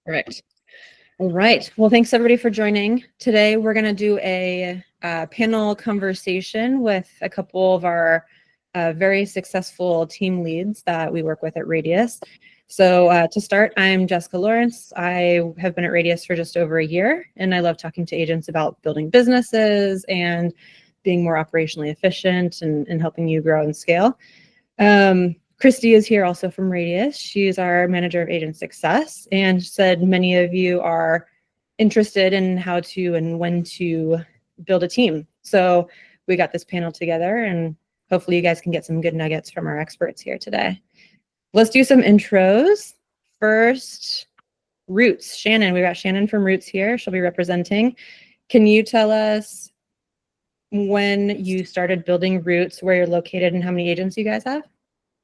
Perfect. All right. Well, thanks everybody for joining. Today, we're going to do a panel conversation with a couple of our very successful team leads that we work with at Radius. So to start, I'm Jessica Lawrence. I have been at Radius for just over a year, and I love talking to agents about building businesses and being more operationally efficient and helping you grow and scale. Christy is here also from Radius. She's our manager of agent success, and said many of you are interested in how to and when to build a team. So we got this panel together, and hopefully you guys can get some good nuggets from our experts here today. Let's do some intros. First, Roots. Shannon, we got Shannon from Roots here. She'll be representing. Can you tell us when you started building Roots, where you're located, and how many agents you guys have?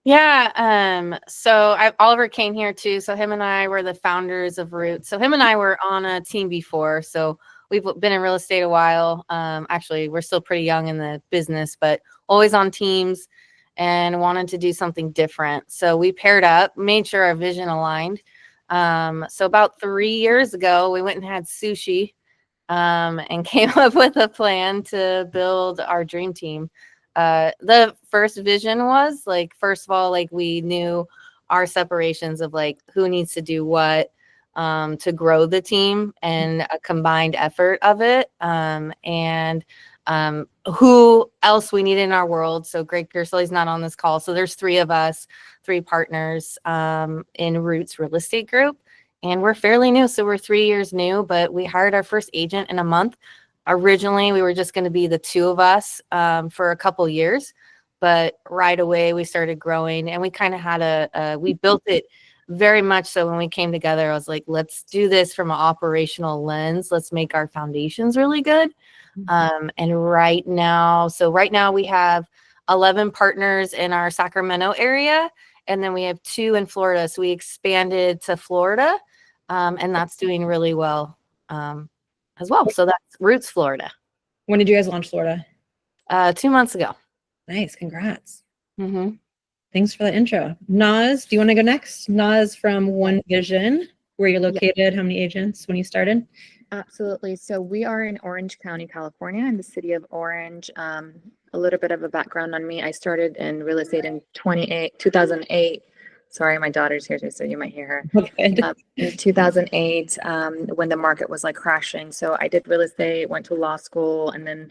Yeah, so Oliver came here too. So him and I were the founders of Roots. So him and I were on a team before. So we've been in real estate a while. Actually, we're still pretty young in the business, but always on teams and wanted to do something different. So we paired up, made sure our vision aligned. So about 3 years ago, we went and had sushi and came up with a plan to build our dream team. The first vision was like, first of all, like we knew our separations of like who needs to do what to grow the team and a combined effort of it. And who else we need in our world. So Greg Pearsall's not on this call. So there's 3 of us, 3 partners in Roots Real Estate Group. And we're fairly new. So we're 3 years new, but we hired our first agent in a month. Originally, we were just going to be the 2 of us for a couple years, but right away we started growing, and we kind of had we built it very much so when we came together. I was like, let's do this from an operational lens. Let's make our foundations really good. And right now we have 11 partners in our Sacramento area, and then we have 2 in Florida. So we expanded to Florida, and that's doing really well. As well. So that's Roots Florida. When did you guys launch Florida? 2 months ago. Nice. Congrats. Mm-hmm. Thanks for the intro. Naz, do you want to go next? Naz from One Vision, where you're located, how many agents when you started? Absolutely. So we are in Orange County, California, in the city of Orange. A little bit of a background on me. I started in real estate in 2008. Sorry, my daughter's here too, so you might hear her. Okay. In 2008, when the market was like crashing. So I did real estate, went to law school, and then,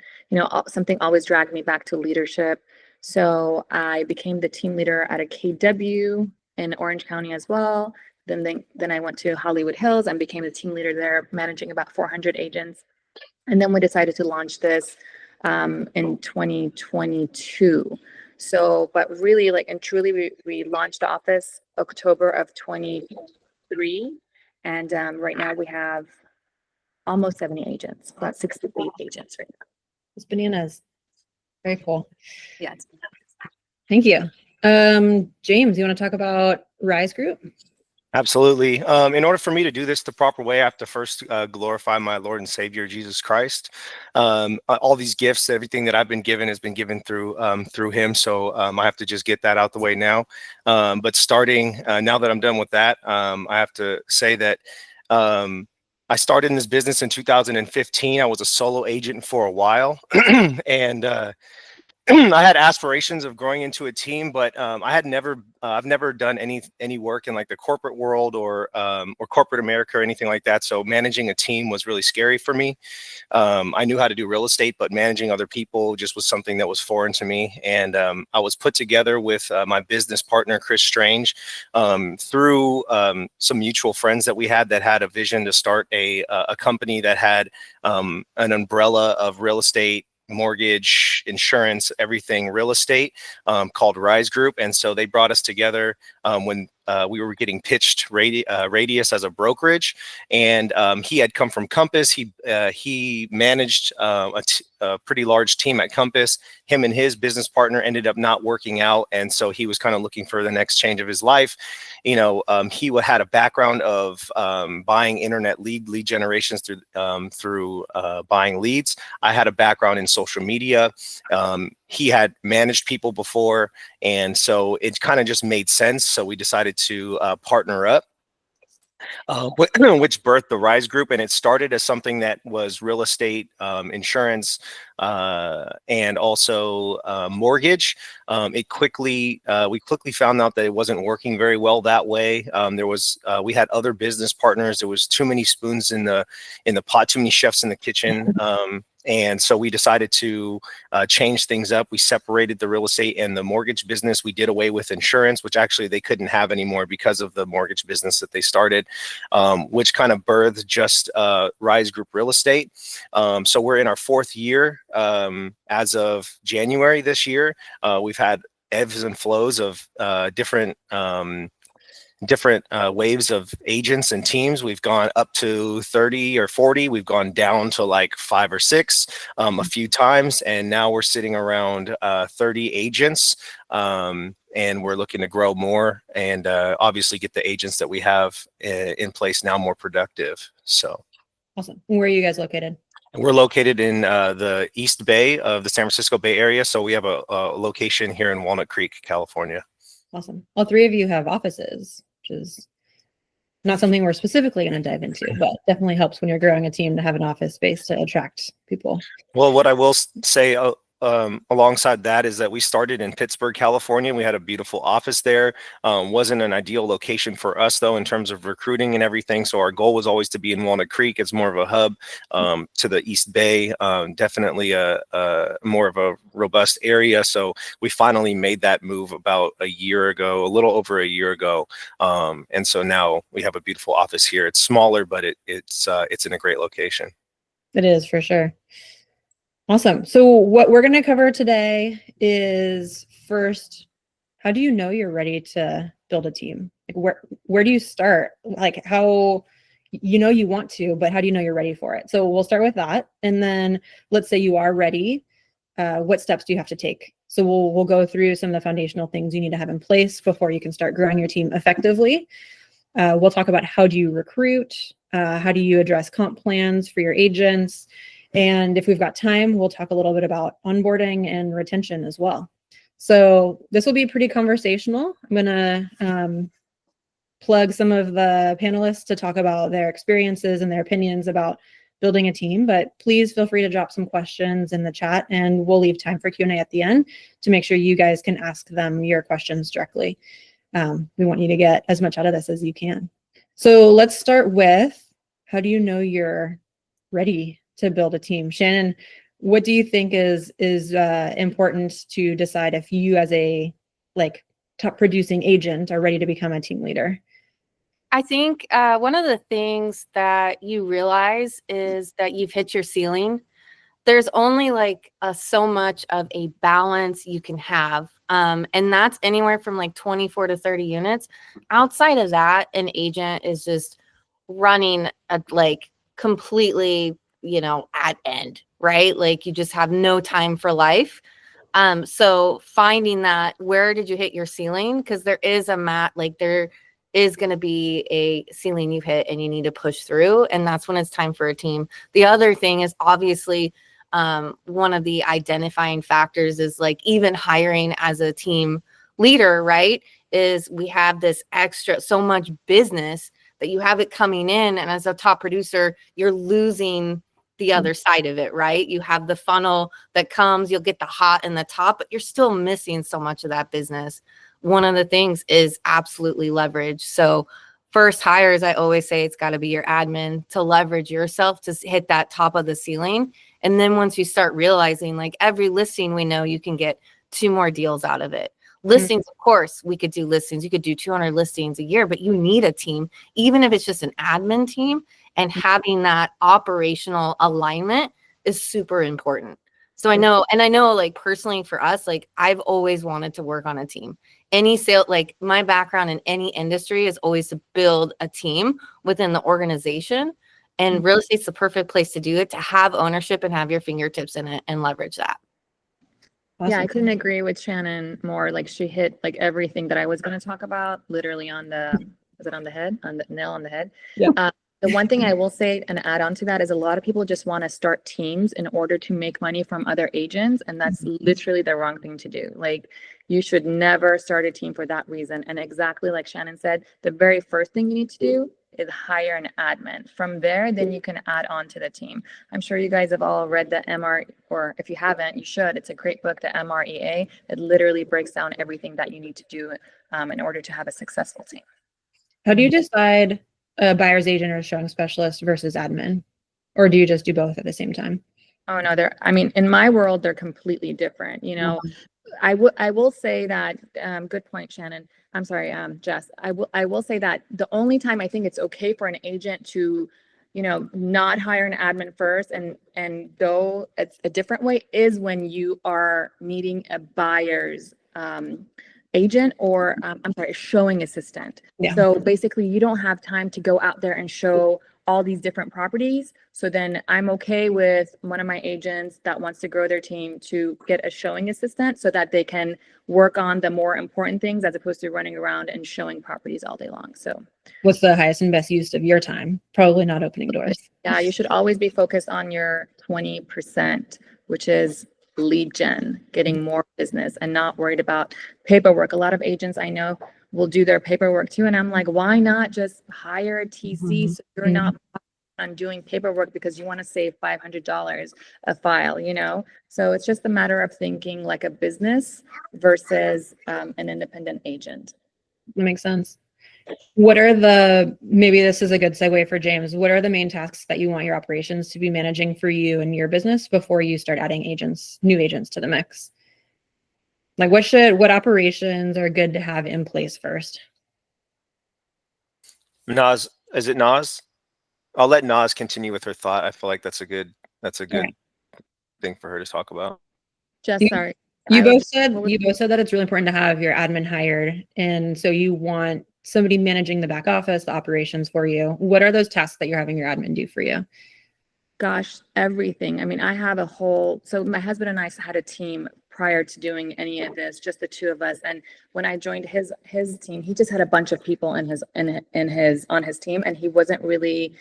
something always dragged me back to leadership. So I became the team leader at a KW in Orange County as well. Then I went to Hollywood Hills and became the team leader there, managing about 400 agents. And then we decided to launch this in 2022. So, but really, like, and truly, we launched the office October of 23. And right now we have almost 70 agents, about 68 agents right now. It's bananas. Very cool. Yeah. Thank you. James, you want to talk about Rise Group? Absolutely. In order for me to do this the proper way, I have to first glorify my Lord and Savior, Jesus Christ. All these gifts, everything that I've been given has been given through him. So I have to just get that out the way now. But starting now that I'm done with that, I have to say that I started in this business in 2015. I was a solo agent for a while. And I had aspirations of growing into a team, but I've never done any work in like the corporate world or corporate America or anything like that. So managing a team was really scary for me. I knew how to do real estate, but managing other people just was something that was foreign to me. And I was put together with my business partner, Chris Strange, through some mutual friends that we had that had a vision to start a company that had an umbrella of real estate, mortgage, insurance, everything real estate, called Rise Group. And so they brought us together when we were getting pitched Radius as a brokerage. And he had come from Compass. He managed a pretty large team at Compass. Him and his business partner ended up not working out. And so he was kind of looking for the next change of his life. He had a background of buying internet lead generations through buying leads. I had a background in social media. He had managed people before. And so it kind of just made sense. So we decided to partner up. which birthed the Rise Group, and it started as something that was real estate, insurance, and also mortgage. We quickly found out that it wasn't working very well that way. We had other business partners. There was too many spoons in the pot, too many chefs in the kitchen. And so we decided to change things up. We separated the real estate and the mortgage business. We did away with insurance, which actually they couldn't have anymore because of the mortgage business that they started, which kind of birthed just Rise Group Real Estate. So we're in our 4th year as of January this year. We've had ebbs and flows of different waves of agents and teams. We've gone up to 30 or 40. We've gone down to like 5 or 6 a few times. And now we're sitting around 30 agents. And we're looking to grow more and obviously get the agents that we have in place now more productive. So Awesome. Where are you guys located? we're located in the East Bay of the San Francisco Bay Area. So we have a location here in Walnut Creek, California. Awesome. All 3 of you have offices, which is not something we're specifically going to dive into, but definitely helps when you're growing a team to have an office space to attract people. Well, what I will say alongside that is that we started in Pittsburgh, California. We had a beautiful office there. Wasn't an ideal location for us, though, in terms of recruiting and everything. So our goal was always to be in Walnut Creek. It's more of a hub to the East Bay, definitely a more of a robust area. So we finally made that move about a year ago, a little over a year ago. And so now we have a beautiful office here. It's smaller, but it's in a great location. It is for sure. Awesome. So what we're going to cover today is first, how do you know you're ready to build a team? Like where do you start? Like how, you want to, but how do you know you're ready for it? So we'll start with that. And then let's say you are ready. What steps do you have to take? So we'll go through some of the foundational things you need to have in place before you can start growing your team effectively. We'll talk about how do you recruit? How do you address comp plans for your agents? And if we've got time, we'll talk a little bit about onboarding and retention as well. So this will be pretty conversational. I'm going to plug some of the panelists to talk about their experiences and their opinions about building a team, but please feel free to drop some questions in the chat and we'll leave time for Q&A at the end to make sure you guys can ask them your questions directly. We want you to get as much out of this as you can. So let's start with, how do you know you're ready to build a team? Shannon, what do you think is important to decide if you as a top producing agent are ready to become a team leader? I think one of the things that you realize is that you've hit your ceiling. There's only so much of a balance you can have. And that's anywhere from 24 to 30 units. Outside of that, an agent is just running completely at end, right? You just have no time for life. So finding that, where did you hit your ceiling? Because there is there is going to be a ceiling you've hit and you need to push through. And that's when it's time for a team. The other thing is obviously one of the identifying factors is even hiring as a team leader, right? Is we have this extra, so much business that you have it coming in. And as a top producer, you're losing the other side of it, right? You have the funnel that comes, you'll get the hot and the top, but you're still missing so much of that business. One of the things is absolutely leverage. So first hires, I always say it's got to be your admin to leverage yourself to hit that top of the ceiling. And then once you start realizing every listing we know you can get 2 more deals out of it. Listings, of course, we could do listings. You could do 200 listings a year, but you need a team, even if it's just an admin team. And having that operational alignment is super important. So I know personally for us, I've always wanted to work on a team. Any sale, my background in any industry is always to build a team within the organization. And real estate's the perfect place to do it, to have ownership and have your fingertips in it and leverage that. Awesome. Yeah, I couldn't agree with Shannon more. She hit everything that I was going to talk about, literally on the nail on the head. Yeah. The one thing I will say and add on to that is a lot of people just want to start teams in order to make money from other agents. And that's literally the wrong thing to do. You should never start a team for that reason. And exactly like Shannon said, the very first thing you need to do is hire an admin. From there, then you can add on to the team. I'm sure you guys have all read the MR, or if you haven't, you should. It's a great book, the MREA. It literally breaks down everything that you need to do in order to have a successful team. How do you decide a buyer's agent or showing specialist versus admin? Or do you just do both at the same time? Oh no, I mean, in my world, they're completely different. You know, I will say that, good point, Shannon. I'm sorry, Jess. I will say that the only time I think it's okay for an agent to, you know, not hire an admin first and go a different way is when you are meeting a buyer's agent, or I'm sorry, a showing assistant. Yeah. So basically you don't have time to go out there and show all these different properties. So then I'm okay with one of my agents that wants to grow their team to get a showing assistant so that they can work on the more important things as opposed to running around and showing properties all day long. So What's the highest and best use of your time? Probably not opening doors. yeah, you should always be focused on your 20%, which is lead gen, getting more business and not worried about paperwork. A lot of agents I know will do their paperwork too. And I'm like, why not just hire a TC so you're not on doing paperwork because you want to save $500 a file, you know? So it's just a matter of thinking like a business versus an independent agent. That makes sense. What are maybe this is a good segue for James. What are the main tasks that you want your operations to be managing for you and your business before you start adding new agents to the mix? Like what operations are good to have in place first? Naz, is it Naz? I'll let Naz continue with her thought. I feel like that's a good Okay. thing for her to talk about. Just You- sorry. You I both was- said what was- you both said that it's really important to have your admin hired, and so you want somebody managing the back office, the operations for you. What are those tasks that you're having your admin do for you? Gosh, everything. I mean, so my husband and I had a team prior to doing any of this, just the two of us. And when I joined his team, he just had a bunch of people on his team, and he wasn't really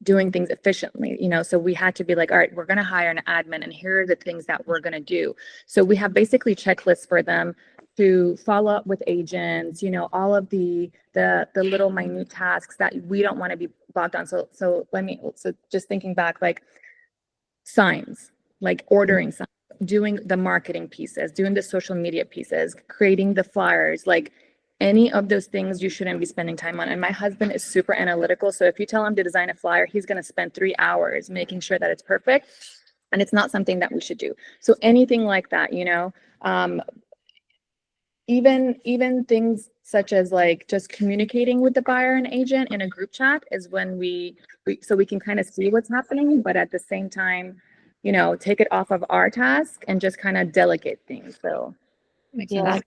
doing things efficiently, you know. So we had to be like, all right, we're going to hire an admin, and here are the things that we're going to do. So we have basically checklists for them to follow up with agents, you know, all of the little minute tasks that we don't want to be bogged down. So just thinking back, like signs, like ordering signs, doing the marketing pieces, doing the social media pieces, creating the flyers, like any of those things you shouldn't be spending time on. And my husband is super analytical. So if you tell him to design a flyer, he's going to spend 3 hours making sure that it's perfect. And it's not something that we should do. So anything like that, you know, even things such as like just communicating with the buyer and agent in a group chat is when so we can kind of see what's happening, but at the same time, you know, take it off of our task and just kind of delegate things. So Makes Yeah. sense.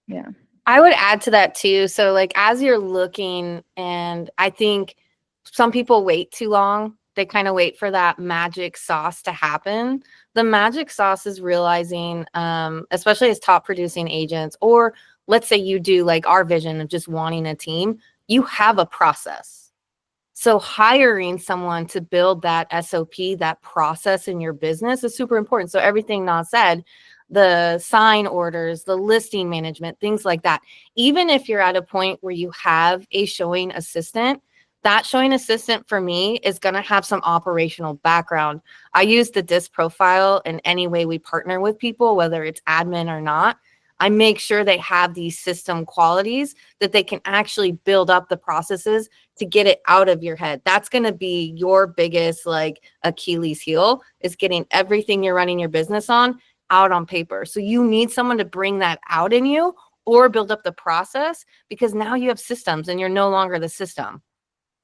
yeah. I would add to that too. So like as you're looking, and I think some people wait too long. They kind of wait for that magic sauce to happen. The magic sauce is realizing, especially as top producing agents, or let's say you do like our vision of just wanting a team, you have a process. So hiring someone to build that SOP, that process in your business is super important. So everything Naz said, the sign orders, the listing management, things like that. Even if you're at a point where you have a showing assistant, that showing assistant for me is going to have some operational background. I use the DISC profile in any way we partner with people, whether it's admin or not. I make sure they have these system qualities that they can actually build up the processes to get it out of your head. That's going to be your biggest like Achilles heel, is getting everything you're running your business on out on paper. So you need someone to bring that out in you or build up the process, because now you have systems and you're no longer the system.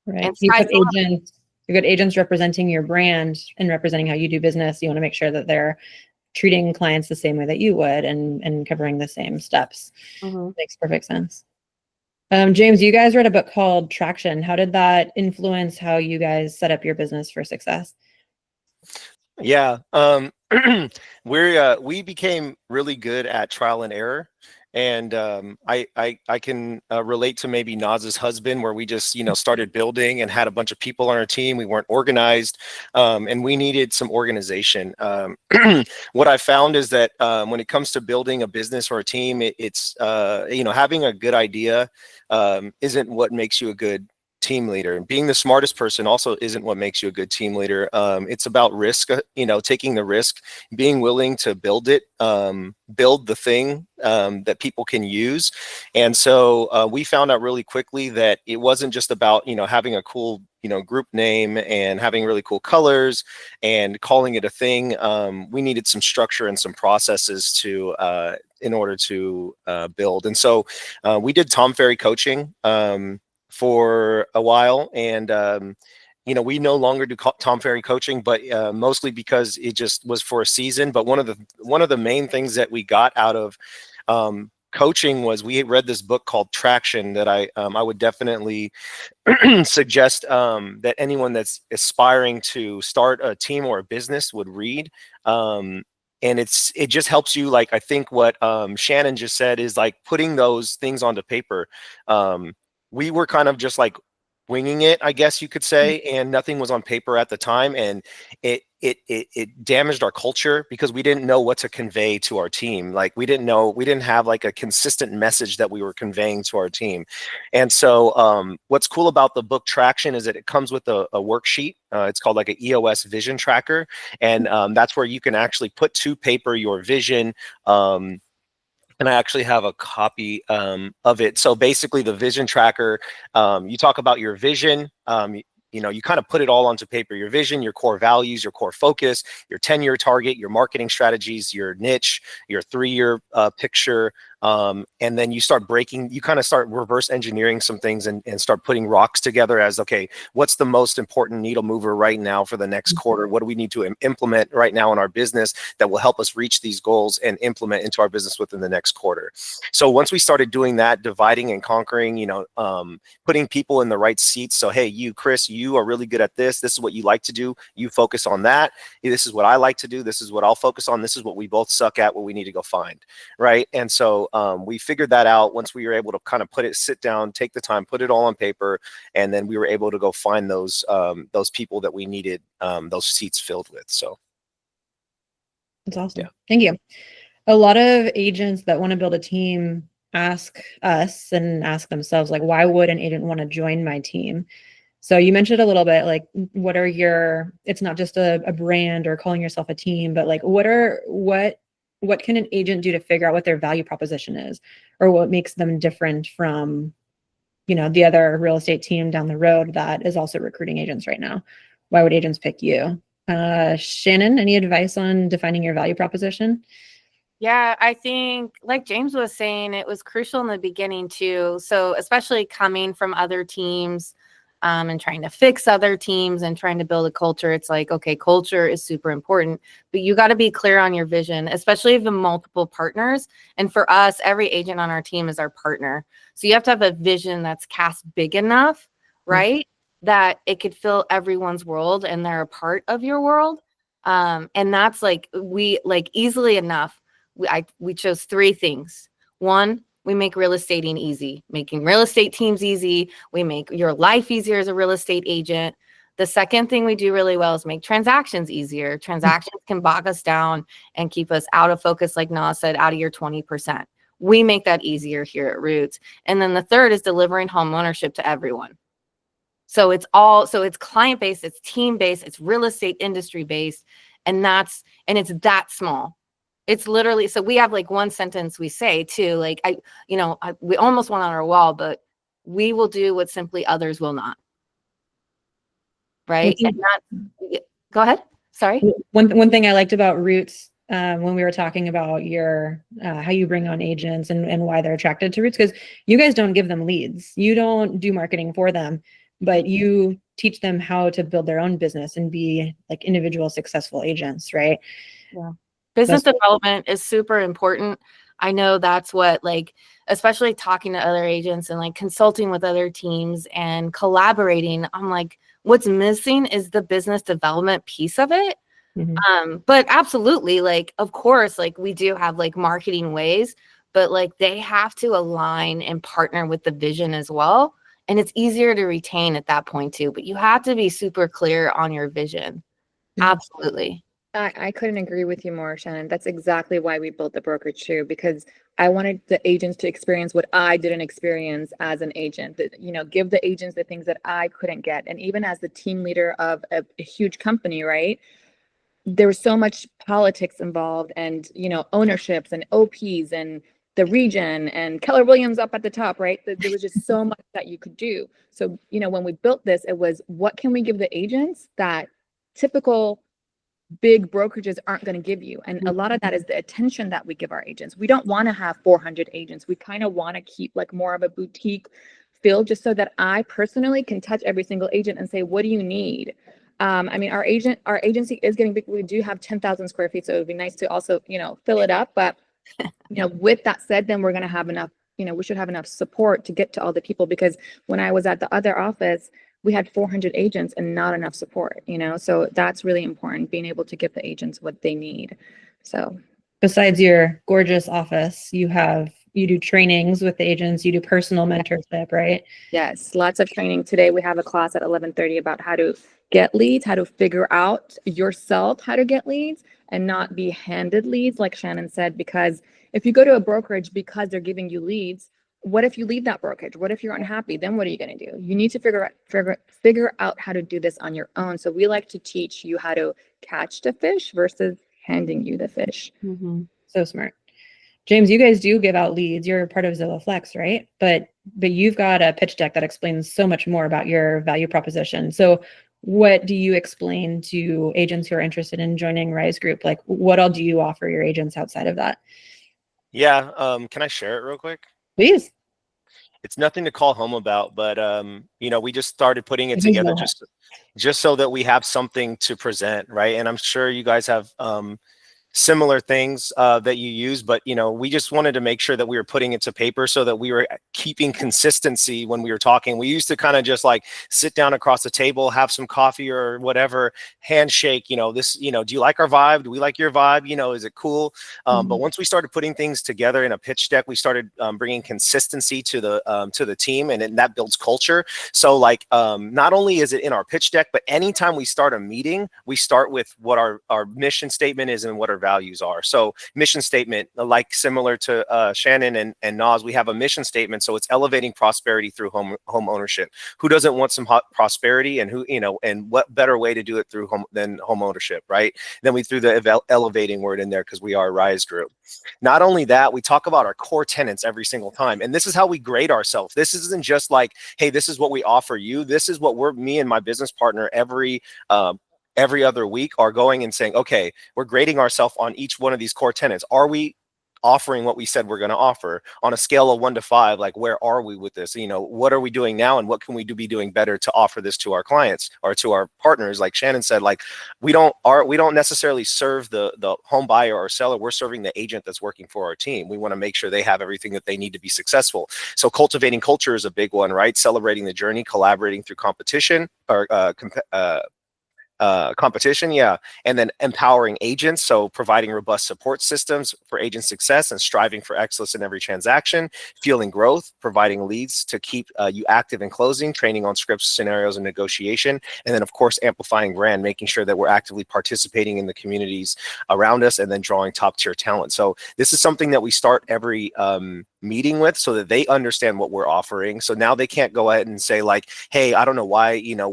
Right. And You've got sky's agents representing your brand and representing how you do business. You want to make sure that they're treating clients the same way that you would and covering the same steps. Makes perfect sense. James, you guys read a book called Traction. How did that influence how you guys set up your business for success? Yeah. We became really good at trial and error. And I can relate to maybe Naz's husband, where we just, started building and had a bunch of people on our team. We weren't organized, and we needed some organization. What I found is that when it comes to building a business or a team, it's having a good idea isn't what makes you a good team leader, and being the smartest person also isn't what makes you a good team leader. It's about risk, taking the risk, being willing to build the thing that people can use. And so we found out really quickly that it wasn't just about, having a cool, group name and having really cool colors and calling it a thing. We needed some structure and some processes in order to build. And so we did Tom Ferry coaching for a while, and we no longer do Tom Ferry coaching, but mostly because it just was for a season. But one of the main things that we got out of coaching was we read this book called Traction that I would definitely suggest that anyone that's aspiring to start a team or a business would read. And it just helps you, like, I think what Shannon just said is like putting those things onto paper. We were kind of just like winging it, I guess you could say, and nothing was on paper at the time, and it damaged our culture because we didn't know what to convey to our team. Like we didn't have like a consistent message that we were conveying to our team. And so what's cool about the book Traction is that it comes with a worksheet. It's called like an EOS vision tracker, and that's where you can actually put to paper your vision. And I actually have a copy of it. So basically the vision tracker, you talk about your vision, you kind of put it all onto paper, your vision, your core values, your core focus, your 10-year target, your marketing strategies, your niche, your 3-year picture. And then you kind of start reverse engineering some things and start putting rocks together as, okay, what's the most important needle mover right now for the next quarter? What do we need to implement right now in our business that will help us reach these goals and implement into our business within the next quarter? So once we started doing that, dividing and conquering, putting people in the right seats. So, hey, you, Chris, you are really good at this. This is what you like to do. You focus on that. This is what I like to do. This is what I'll focus on. This is what we both suck at, what we need to go find. Right. And so we figured that out once we were able to kind of sit down, take the time, put it all on paper, and then we were able to go find those people that we needed those seats filled with. So that's awesome. Yeah. Thank you. A lot of agents that want to build a team ask us and ask themselves, like, why would an agent want to join my team? So you mentioned a little bit, like, it's not just a brand or calling yourself a team, but like, what can an agent do to figure out what their value proposition is, or what makes them different from, the other real estate team down the road that is also recruiting agents right now? Why would agents pick you? Shannon, any advice on defining your value proposition? Yeah, I think like James was saying, it was crucial in the beginning too. So especially coming from other teams, and trying to fix other teams and trying to build a culture. It's like, okay, culture is super important, but you got to be clear on your vision, especially if the multiple partners. And for us, every agent on our team is our partner. So you have to have a vision that's cast big enough, right? That it could fill everyone's world and they're a part of your world. And that's like, easily enough, we chose 3 things. 1, we make real estating easy, making real estate teams easy. We make your life easier as a real estate agent. The second thing we do really well is make transactions easier. Transactions can bog us down and keep us out of focus, like Naz said, out of your 20%. We make that easier here at Roots. And then the third is delivering home ownership to everyone. So it's client-based, it's team-based, it's real estate industry-based, and it's that small. It's literally, so we have like one sentence we say too, like, we almost went on our wall, but we will do what simply others will not. Right. And go ahead. Sorry. One thing I liked about Roots, when we were talking about how you bring on agents and why they're attracted to Roots, because you guys don't give them leads. You don't do marketing for them, but you teach them how to build their own business and be like individual successful agents. Right. Yeah. Business development is super important. I know that's what, like, especially talking to other agents and like consulting with other teams and collaborating, I'm like, what's missing is the business development piece of it. Mm-hmm. But absolutely, like, of course, like we do have like marketing ways, but like they have to align and partner with the vision as well. And it's easier to retain at that point too, but you have to be super clear on your vision. Absolutely. I couldn't agree with you more, Shannon. That's exactly why we built the brokerage too, because I wanted the agents to experience what I didn't experience as an agent. That, you know, give the agents the things that I couldn't get. And even as the team leader of a huge company, right? There was so much politics involved, and you know, ownerships and OPs and the region and Keller Williams up at the top, right? There was just so much that you could do. So, you know, when we built this, it was what can we give the agents that typical big brokerages aren't going to give you. And a lot of that is the attention that we give our agents. We don't want to have 400 agents. We kind of want to keep like more of a boutique feel, just so that I personally can touch every single agent and say, what do you need? I mean, our agency is getting big. We do have 10,000 square feet. So it would be nice to also, you know, fill it up. But, you know, with that said, then we're going to have enough, you know, we should have enough support to get to all the people, because when I was at the other office, we had 400 agents and not enough support, you know, so that's really important, being able to give the agents what they need. So Besides your gorgeous office, you do trainings with the agents, you do personal mentorship, right? yes, lots of training. Today we have a class at 11:30 about how to get leads, how to figure out yourself how to get leads and not be handed leads, like Shannon said, because if you go to a brokerage because they're giving you leads, what if you leave that brokerage? What if you're unhappy? Then what are you going to do? You need to figure out how to do this on your own. So we like to teach you how to catch the fish versus handing you the fish. So smart. James, you guys do give out leads. You're a part of Zillow Flex, right? But you've got a pitch deck that explains so much more about your value proposition. So what do you explain to agents who are interested in joining Rise Group? Like, what all do you offer your agents outside of that? Yeah. Can I share it real quick? Please. It's nothing to call home about, but you know, we just started putting it It is together no just so that we have something to present, right? And I'm sure you guys have similar things that you use, but you know, we just wanted to make sure that we were putting it to paper so that we were keeping consistency when we were talking. We used to kind of just like sit down across the table, have some coffee or whatever, handshake, you know, this, you know, do you like our vibe? Do we like your vibe? You know, is it cool? But once we started putting things together in a pitch deck, we started bringing consistency to the team, and that builds culture. So like, not only is it in our pitch deck, but anytime we start a meeting, we start with what our mission statement is and what our values are. So mission statement, like similar to Shannon and Nas, we have a mission statement. So it's elevating prosperity through home ownership. Who doesn't want some prosperity, and who, you know, and what better way to do it through home ownership, right? Then we threw the elevating word in there because we are Rise Group. Not only that, we talk about our core tenets every single time. And this is how we grade ourselves. This isn't just like, hey, this is what we offer you. This is what me and my business partner every other week are going and saying, okay, we're grading ourselves on each one of these core tenets. Are we offering what we said we're going to offer on a scale of 1 to 5? Like, where are we with this? You know, what are we doing now, and what can we be doing better to offer this to our clients or to our partners? Like Shannon said, like we don't necessarily serve the home buyer or seller. We're serving the agent that's working for our team. We want to make sure they have everything that they need to be successful. So cultivating culture is a big one, right? Celebrating the journey, collaborating through competition or competition, yeah, and then empowering agents, so providing robust support systems for agent success and striving for excellence in every transaction, fueling growth, providing leads to keep you active in closing, training on scripts, scenarios, and negotiation, and then of course amplifying brand, making sure that we're actively participating in the communities around us, and then drawing top tier talent. So this is something that we start every meeting with, so that they understand what we're offering. So now they can't go ahead and say like, hey, I don't know why, you know,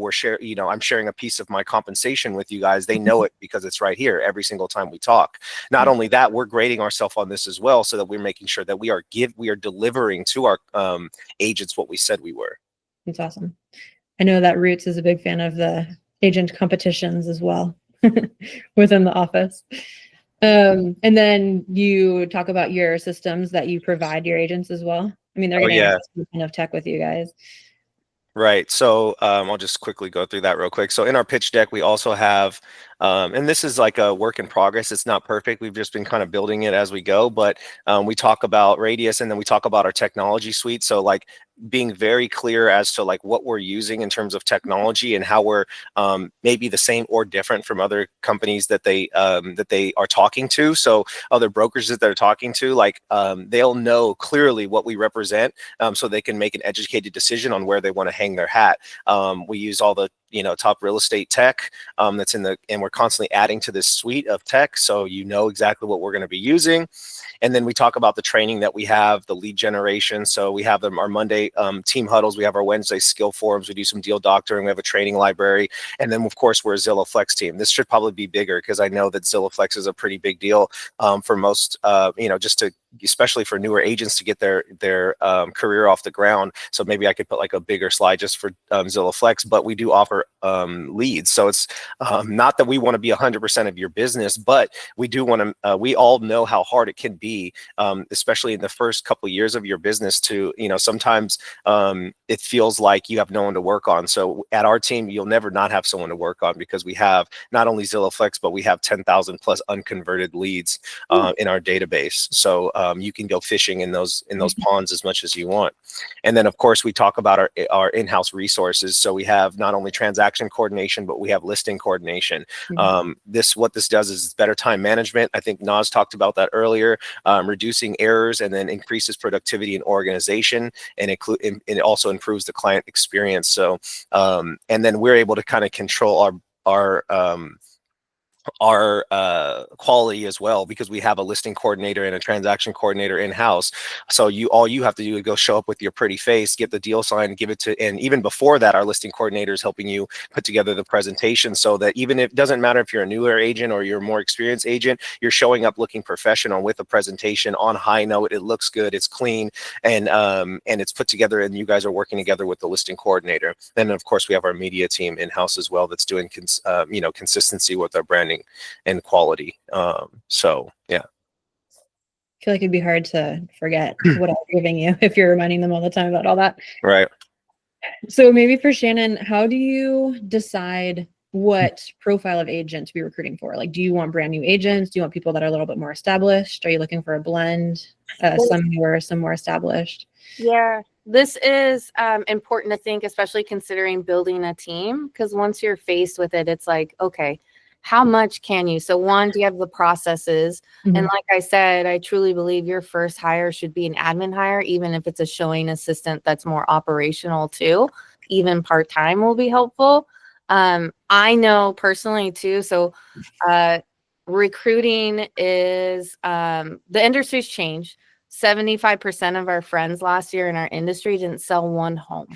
I'm sharing a piece of my compensation with you guys. They know it because it's right here every single time we talk. Not only that, we're grading ourselves on this as well, so that we're making sure that we are delivering to our agents what we said we were. That's awesome. I know that Roots is a big fan of the agent competitions as well within the office. And then you talk about your systems that you provide your agents as well. I mean, they're going to have some kind of tech with you guys. Right. So I'll just quickly go through that real quick. So in our pitch deck, we also have, and this is like a work in progress. It's not perfect. We've just been kind of building it as we go, but we talk about Radius, and then we talk about our technology suite. So like being very clear as to like what we're using in terms of technology and how we're maybe the same or different from other companies that they are talking to. So other brokers that they're talking to, like they'll know clearly what we represent, so they can make an educated decision on where they want to hang their hat. We use all the top real estate tech that's in and we're constantly adding to this suite of tech, so exactly what we're going to be using. And then we talk about the training that we have, the lead generation. So we have our Monday team huddles. We have our Wednesday skill forums. We do some deal doctoring. We have a training library. And then, of course, we're a Zillow Flex team. This should probably be bigger because I know that Zillow Flex is a pretty big deal for most, especially for newer agents to get their career off the ground. So maybe I could put like a bigger slide just for Zillow Flex, but we do offer leads. So it's not that we want to be 100% of your business, but we do want to, we all know how hard it can be, especially in the first couple of years of your business to, sometimes it feels like you have no one to work on. So at our team, you'll never not have someone to work on because we have not only Zillow Flex, but we have 10,000 plus unconverted leads in our database. So you can go fishing in those ponds as much as you want. And then of course we talk about our in-house resources. So we have not only transaction coordination, but we have listing coordination. What this does is better time management. I think Naz talked about that earlier, reducing errors, and then increases productivity and organization, and it also improves the client experience. So and then we're able to kind of control our quality as well, because we have a listing coordinator and a transaction coordinator in-house. So all you have to do is go show up with your pretty face, get the deal signed, give it to, and even before that, our listing coordinator is helping you put together the presentation, so that even if it doesn't matter if you're a newer agent or you're a more experienced agent, you're showing up looking professional with a presentation on high note. It looks good, it's clean, and it's put together, and you guys are working together with the listing coordinator. Then of course we have our media team in-house as well that's doing consistency with our branding and quality. So yeah. I feel like it'd be hard to forget what I'm giving you if you're reminding them all the time about all that. Right. So maybe for Shannon, how do you decide what profile of agent to be recruiting for? Like, do you want brand new agents? Do you want people that are a little bit more established? Are you looking for a blend, some newer, some more established? Yeah, this is important to think, especially considering building a team, because once you're faced with it, it's like, okay, how much can you? So one, do you have the processes? And like I said, I truly believe your first hire should be an admin hire, even if it's a showing assistant that's more operational too. Even part-time will be helpful. I know personally too. So recruiting is, the industry's changed. 75% of our friends last year in our industry didn't sell one home.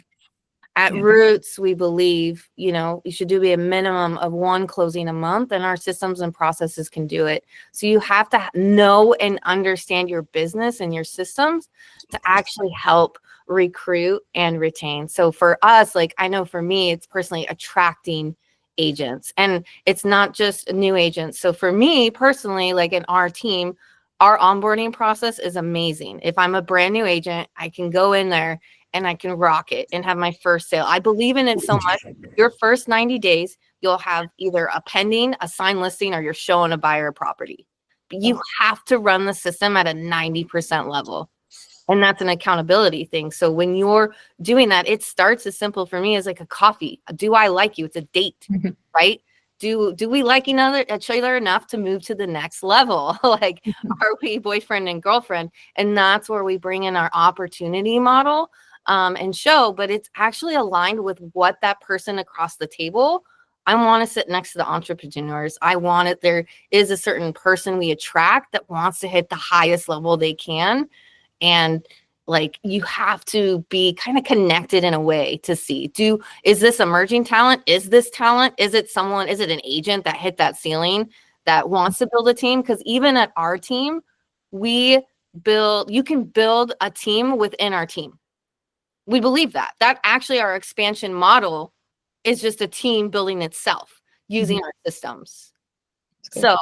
At Roots, we believe, you should be a minimum of one closing a month, and our systems and processes can do it. So you have to know and understand your business and your systems to actually help recruit and retain. So for us, like I know for me, it's personally attracting agents, and it's not just new agents. So for me personally, like in our team, our onboarding process is amazing. If I'm a brand new agent, I can go in there and I can rock it and have my first sale. I believe in it so much. Your first 90 days, you'll have either a pending, a signed listing, or you're showing a buyer a property. But you have to run the system at a 90% level. And that's an accountability thing. So when you're doing that, it starts as simple for me as like a coffee. Do I like you? It's a date, right? Do we like each other enough to move to the next level? Like, are we boyfriend and girlfriend? And that's where we bring in our opportunity model and show, but it's actually aligned with what that person across the table. I want to sit next to the entrepreneurs. I want it. There is a certain person we attract that wants to hit the highest level they can. And like, you have to be kind of connected in a way to see, is this emerging talent? Is this talent? Is it an agent that hit that ceiling that wants to build a team? Because even at our team, you can build a team within our team. We believe that actually our expansion model is just a team building itself using our systems. So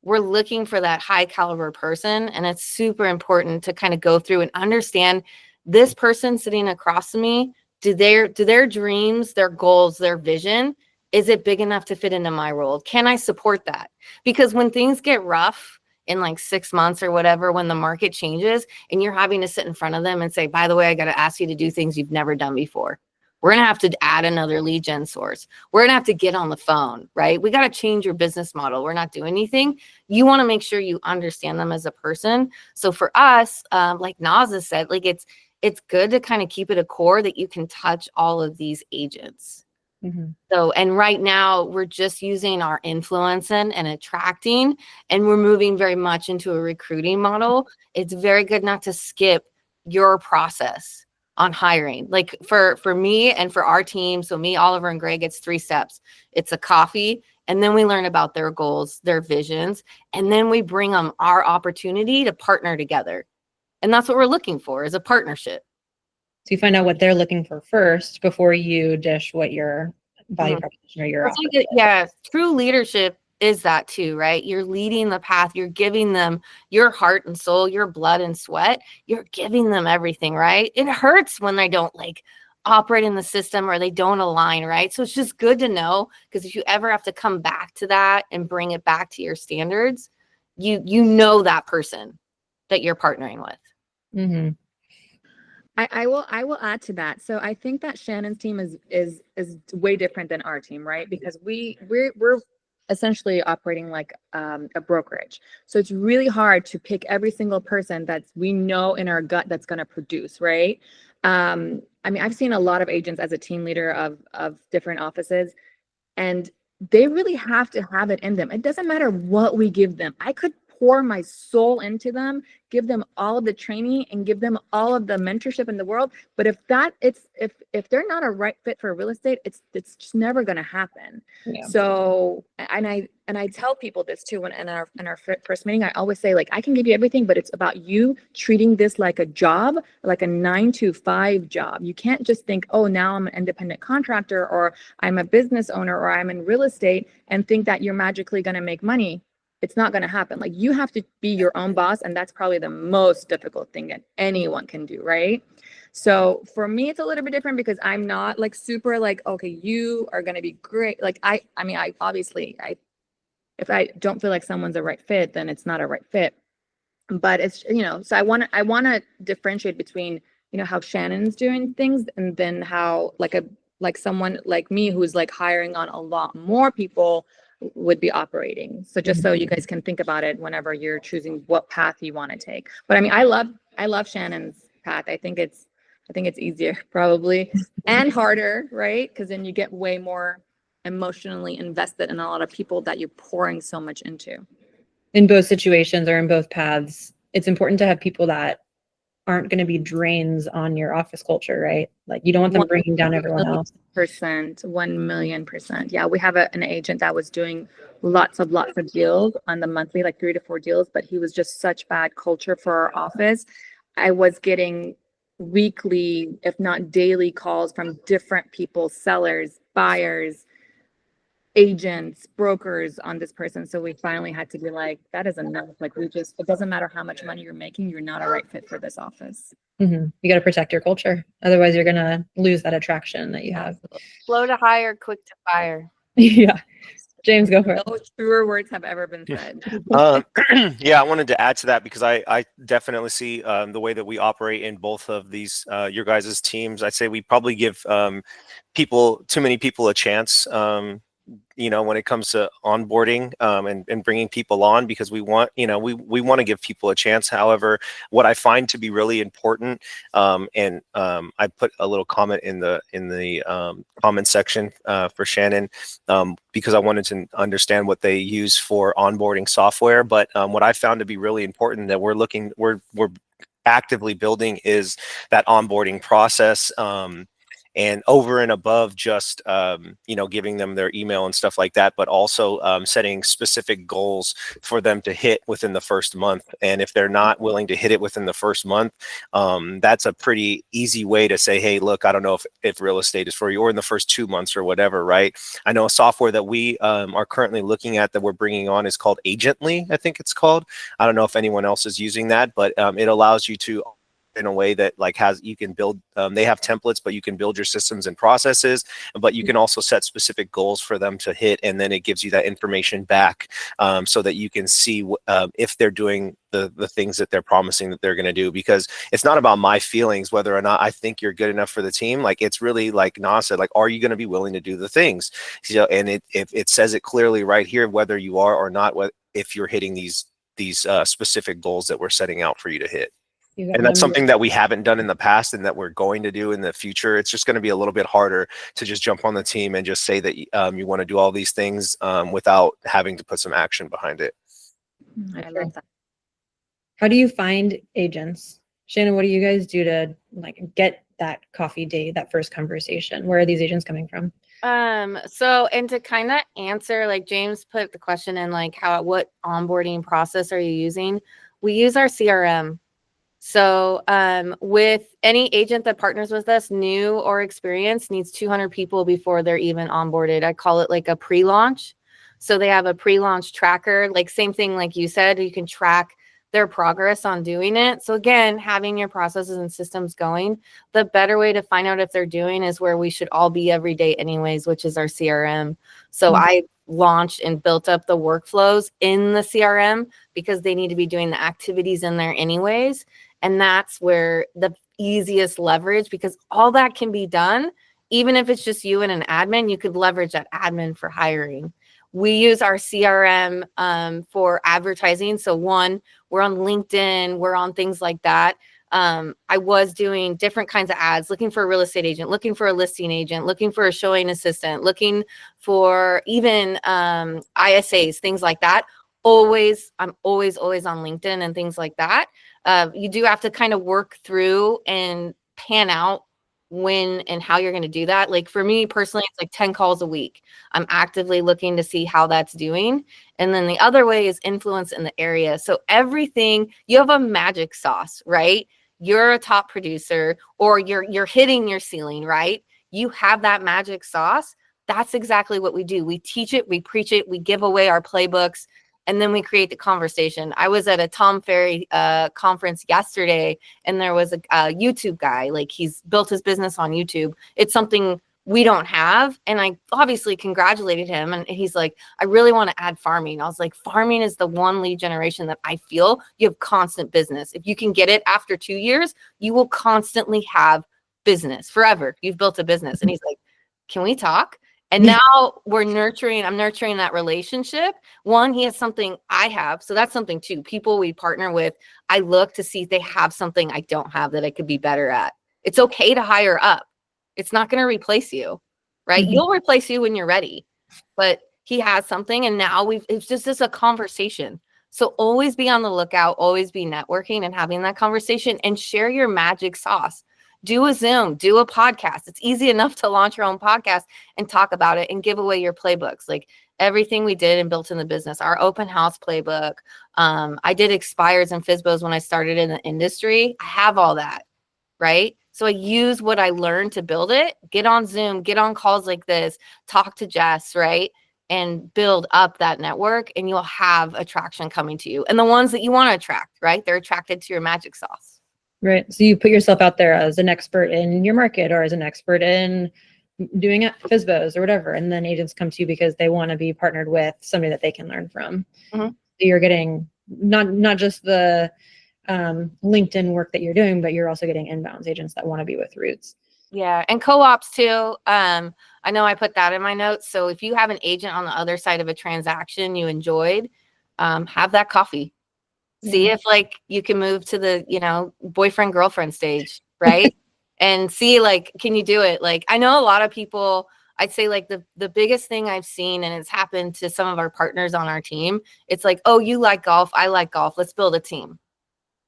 we're looking for that high caliber person. And it's super important to kind of go through and understand this person sitting across from me. Do their dreams, their goals, their vision, is it big enough to fit into my role? Can I support that? Because when things get rough in like 6 months or whatever, when the market changes and you're having to sit in front of them and say, by the way, I got to ask you to do things you've never done before. We're going to have to add another lead gen source. We're going to have to get on the phone, right? We got to change your business model. We're not doing anything. You want to make sure you understand them as a person. So for us, like Naza said, like it's good to kind of keep it a core that you can touch all of these agents. Mm-hmm. So, and right now we're just using our influencing and attracting, and we're moving very much into a recruiting model. It's very good not to skip your process on hiring. Like for me and for our team, so me, Oliver, and Greg, it's 3 steps. It's a coffee, and then we learn about their goals, their visions, and then we bring them our opportunity to partner together. And that's what we're looking for, is a partnership. So you find out what they're looking for first before you dish what your value Mhm. proposition or your It's offer. like yeah, true leadership is that too, right? You're leading the path. You're giving them your heart and soul, your blood and sweat. You're giving them everything, right? It hurts when they don't like operate in the system or they don't align, right? So it's just good to know, because if you ever have to come back to that and bring it back to your standards, you know that person that you're partnering with. Mm-hmm. I will add to that. So I think that Shannon's team is way different than our team, right? Because we're essentially operating like a brokerage. So it's really hard to pick every single person that we know in our gut that's going to produce, right? I mean, I've seen a lot of agents as a team leader of different offices, and they really have to have it in them. It doesn't matter what we give them. I could pour my soul into them, give them all of the training and give them all of the mentorship in the world. But if they're not a right fit for real estate, it's just never going to happen. Yeah. So, and I tell people this too, when in our first meeting, I always say, like, I can give you everything, but it's about you treating this like a job, like a 9-to-5 job. You can't just think, oh, now I'm an independent contractor, or I'm a business owner, or I'm in real estate, and think that you're magically going to make money. It's not going to happen. Like, you have to be your own boss. And that's probably the most difficult thing that anyone can do. Right. So for me, it's a little bit different because I'm not like super like, okay, you are going to be great. Like, I mean, I obviously, if I don't feel like someone's a right fit, then it's not a right fit. But it's, so I want to differentiate between, how Shannon's doing things, and then how like someone like me who's like hiring on a lot more people would be operating. So just so you guys can think about it whenever you're choosing what path you want to take. But I mean, I love Shannon's path. I think it's easier probably and harder, right? Because then you get way more emotionally invested in a lot of people that you're pouring so much into. In both situations or in both paths, it's important to have people that aren't going to be drains on your office culture, right? Like, you don't want them bringing down everyone else. 1,000,000%. Yeah, we have an agent that was doing lots of deals on the monthly, like 3 to 4 deals, but he was just such bad culture for our office. I was getting weekly, if not daily, calls from different people, sellers, buyers, agents, brokers on this person. So we finally had to be like, that is enough. Like, it doesn't matter how much money you're making, you're not a right fit for this office. Mm-hmm. You got to protect your culture. Otherwise you're going to lose that attraction that you have. Slow to hire, quick to fire. Yeah. James, go for it. No truer words have ever been said. Yeah, I wanted to add to that because I definitely see the way that we operate in both of these your guys' teams. I'd say we probably give too many people a chance. When it comes to onboarding and bringing people on, because we want to give people a chance. However, what I find to be really important, and I put a little comment in the comment section for Shannon, because I wanted to understand what they use for onboarding software. But what I found to be really important that we're actively building is that onboarding process. And over and above just, giving them their email and stuff like that, but also setting specific goals for them to hit within the first month. And if they're not willing to hit it within the first month, that's a pretty easy way to say, hey, look, I don't know if real estate is for you, or in the first 2 months or whatever, right? I know a software that we are currently looking at that we're bringing on is called Agently, I think it's called. I don't know if anyone else is using that, but it allows you to in a way that like you can build, they have templates, but you can build your systems and processes, but you can also set specific goals for them to hit. And then it gives you that information back, so that you can see if they're doing the things that they're promising that they're going to do. Because it's not about my feelings, whether or not I think you're good enough for the team. Like, it's really like Na said, like, are you going to be willing to do the things? And it says it clearly right here, whether you are or not, if you're hitting these specific goals that we're setting out for you to hit. And that's something that we haven't done in the past and that we're going to do in the future. It's just going to be a little bit harder to just jump on the team and just say that you want to do all these things without having to put some action behind it. I love that. How do you find agents? Shannon, what do you guys do to like get that coffee date, that first conversation? Where are these agents coming from? So, and to kind of answer, like James put the question in, like, what onboarding process are you using? We use our CRM. So with any agent that partners with us, new or experienced, needs 200 people before they're even onboarded. I call it like a pre-launch. So they have a pre-launch tracker, like same thing like you said, you can track their progress on doing it. So again, having your processes and systems going, the better way to find out if they're doing is where we should all be every day anyways, which is our CRM. So I launched and built up the workflows in the CRM because they need to be doing the activities in there anyways. And that's where the easiest leverage, because all that can be done, even if it's just you and an admin, you could leverage that admin for hiring. We use our CRM for advertising. So one, we're on LinkedIn, we're on things like that. I was doing different kinds of ads, looking for a real estate agent, looking for a listing agent, looking for a showing assistant, looking for even ISAs, things like that. I'm always on LinkedIn and things like that. You do have to kind of work through and pan out when and how you're going to do that. Like for me personally, it's like 10 calls a week. I'm actively looking to see how that's doing. And then the other way is influence in the area. So everything, you have a magic sauce, right? You're a top producer or you're hitting your ceiling, right? You have that magic sauce. That's exactly what we do. We teach it, we preach it, we give away our playbooks, and then we create the conversation. I was at a Tom Ferry conference yesterday, and there was a YouTube guy. Like, he's built his business on YouTube. It's something we don't have. And I obviously congratulated him. And he's like, I really want to add farming. I was like, farming is the one lead generation that I feel you have constant business. If you can get it after 2 years, you will constantly have business forever. You've built a business. And he's like, can we talk? And now I'm nurturing that relationship. One, he has something I have. So that's something too. People we partner with, I look to see if they have something I don't have that I could be better at. It's okay to hire up. It's not going to replace you, right? You'll replace you when you're ready, but he has something. And now it's just a conversation. So always be on the lookout, always be networking and having that conversation, and share your magic sauce. Do a Zoom, do a podcast. It's easy enough to launch your own podcast and talk about it and give away your playbooks. Like everything we did and built in the business, our open house playbook. I did expires and FSBOs when I started in the industry. I have all that, right? So I use what I learned to build it. Get on Zoom, get on calls like this, talk to Jess, right? And build up that network, and you'll have attraction coming to you. And the ones that you want to attract, right? They're attracted to your magic sauce. Right. So you put yourself out there as an expert in your market or as an expert in doing FSBOs or whatever. And then agents come to you because they want to be partnered with somebody that they can learn from. So you're getting not just the LinkedIn work that you're doing, but you're also getting inbounds agents that want to be with Roots. Yeah. And co-ops too. I know I put that in my notes. So if you have an agent on the other side of a transaction you enjoyed, have that coffee. See if like you can move to the, boyfriend, girlfriend stage, right? And see, like, can you do it? Like, I know a lot of people, I'd say like the biggest thing I've seen, and it's happened to some of our partners on our team. It's like, oh, you like golf. I like golf. Let's build a team,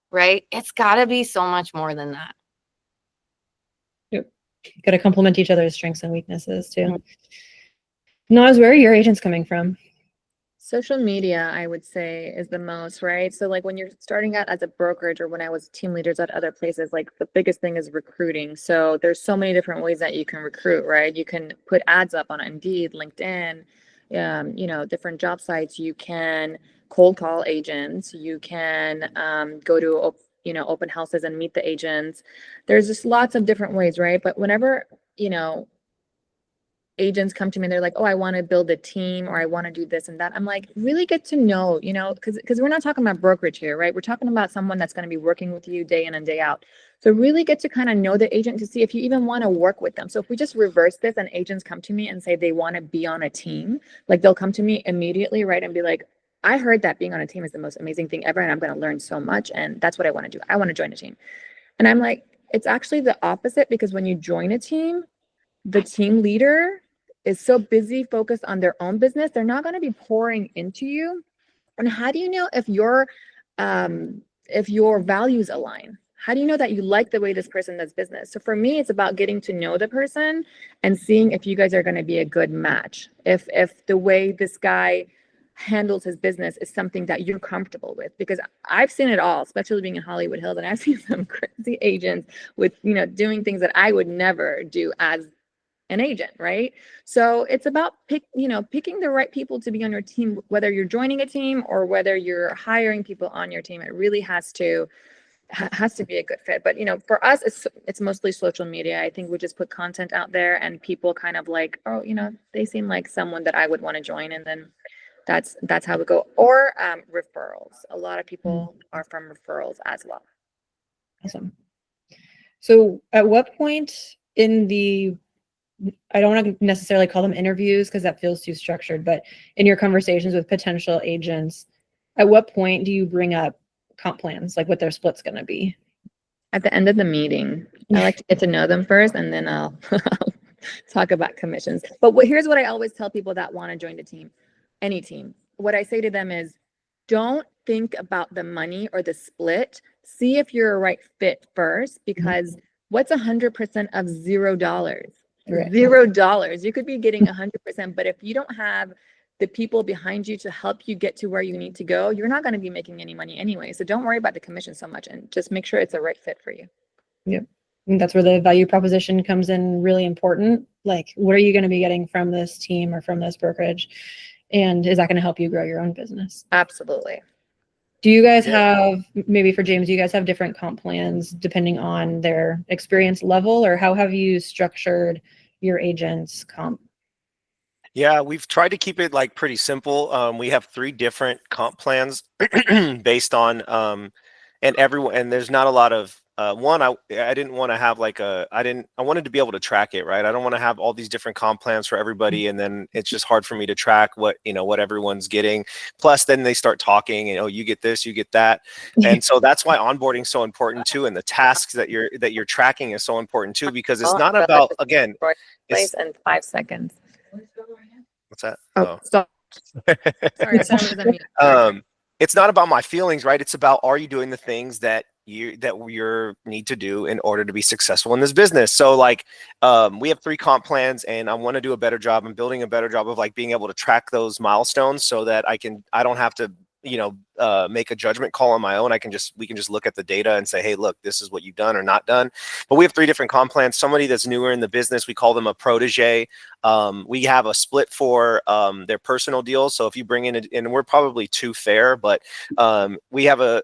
right? It's gotta be so much more than that. Yep. Got to complement each other's strengths and weaknesses too. Naz, where are your agents coming from? Social media, I would say, is the most, right? So like when you're starting out as a brokerage, or when I was team leaders at other places, like the biggest thing is recruiting. So there's so many different ways that you can recruit, right? You can put ads up on Indeed, LinkedIn, different job sites. You can cold call agents. You can go to you know, open houses and meet the agents. There's just lots of different ways, right? But whenever, you know, agents come to me and they're like, oh, I want to build a team or I want to do this and that. I'm like, really get to know, you know, because we're not talking about brokerage here, right? We're talking about someone that's going to be working with you day in and day out. So really get to kind of know the agent to see if you even want to work with them. So if we just reverse this and agents come to me and say they want to be on a team, like they'll come to me immediately, right? And be like, I heard that being on a team is the most amazing thing ever. And I'm going to learn so much. And that's what I want to do. I want to join a team. And I'm like, it's actually the opposite, because when you join a team, the team leader is so busy focused on their own business, they're not going to be pouring into you. And how do you know if your values align? How do you know that you like the way this person does business? So for me, it's about getting to know the person and seeing if you guys are going to be a good match. If the way this guy handles his business is something that you're comfortable with, because I've seen it all, especially being in Hollywood Hills, and I've seen some crazy agents with, you know, doing things that I would never do as an agent, right? So it's about picking the right people to be on your team, whether you're joining a team or whether you're hiring people on your team. It really has to be a good fit. But you know, for us, it's mostly social media. I think we just put content out there and people kind of like, oh, you know, they seem like someone that I would want to join, and then that's how we go. Or referrals. A lot of people are from referrals as well. Awesome. So at what point in the, I don't want to necessarily call them interviews because that feels too structured, but in your conversations with potential agents, at what point do you bring up comp plans, like what their split's going to be? At the end of the meeting. I like to get to know them first, and then I'll talk about commissions. But here's what I always tell people that want to join the team, any team. What I say to them is, don't think about the money or the split. See if you're a right fit first, because what's 100% of $0? Right. $0. You could be getting 100%, but if you don't have the people behind you to help you get to where you need to go, you're not going to be making any money anyway. So don't worry about the commission so much, and just make sure it's a right fit for you. Yep. And that's where the value proposition comes in really important. Like, what are you going to be getting from this team or from this brokerage? And is that going to help you grow your own business? Absolutely. Do you guys have, maybe for James, do you guys have different comp plans depending on their experience level, or how have you structured your agents' comp? Yeah, we've tried to keep it like pretty simple. We have 3 different comp plans based on and everyone, and there's not a lot of one, I didn't want to have like I wanted to be able to track it, right? I don't want to have all these different comp plans for everybody, and then it's just hard for me to track what everyone's getting. Plus then they start talking and, oh, you get this, you get that. And so that's why onboarding is so important too, and the tasks that you're tracking is so important too, because it's not about, again, Place in 5 seconds. What's that? Oh, stop. Sorry, I thought it was on mute. It's not about my feelings, right? It's about, are you doing the things that you need to do in order to be successful in this business? So like, we have 3 comp plans, and I want to do a better job. I'm building a better job of like being able to track those milestones so that I don't have to, make a judgment call on my own. We can just look at the data and say, hey, look, this is what you've done or not done. But we have 3 different comp plans. Somebody that's newer in the business, we call them a protege. We have a split for their personal deals. So if you bring in, and we're probably too fair, but we have a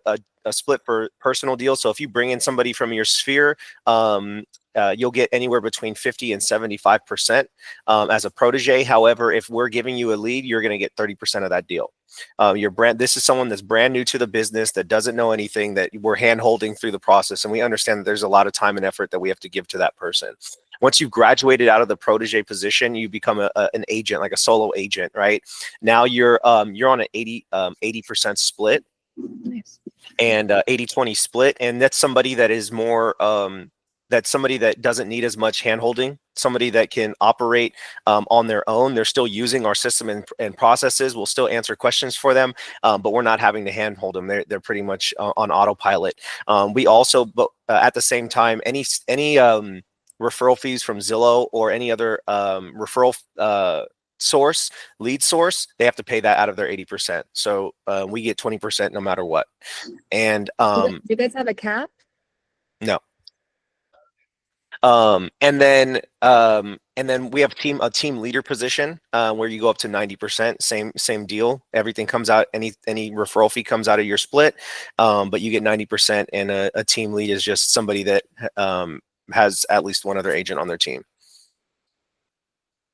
split for personal deals. So if you bring in somebody from your sphere, you'll get anywhere between 50 and 75% as a protege. However, if we're giving you a lead, you're going to get 30% of that deal. This is someone that's brand new to the business, that doesn't know anything, that we're hand holding through the process. And we understand that there's a lot of time and effort that we have to give to that person. Once you've graduated out of the protege position, you become an agent, like a solo agent, right? Now you're on an 80% split. Nice. And 80-20 split. And that's somebody that is more, that's somebody that doesn't need as much handholding, somebody that can operate on their own. They're still using our system and processes. We'll still answer questions for them, but we're not having to handhold them. They're pretty much on autopilot. We also, but at the same time, any referral fees from Zillow or any other referral lead source, they have to pay that out of their 80%. So we get 20% no matter what. And do you guys have a cap? no. And then And then we have a team leader position where you go up to 90%. Same deal. Everything comes out. Any referral fee comes out of your split, but you get 90%. And a team lead is just somebody that has at least one other agent on their team.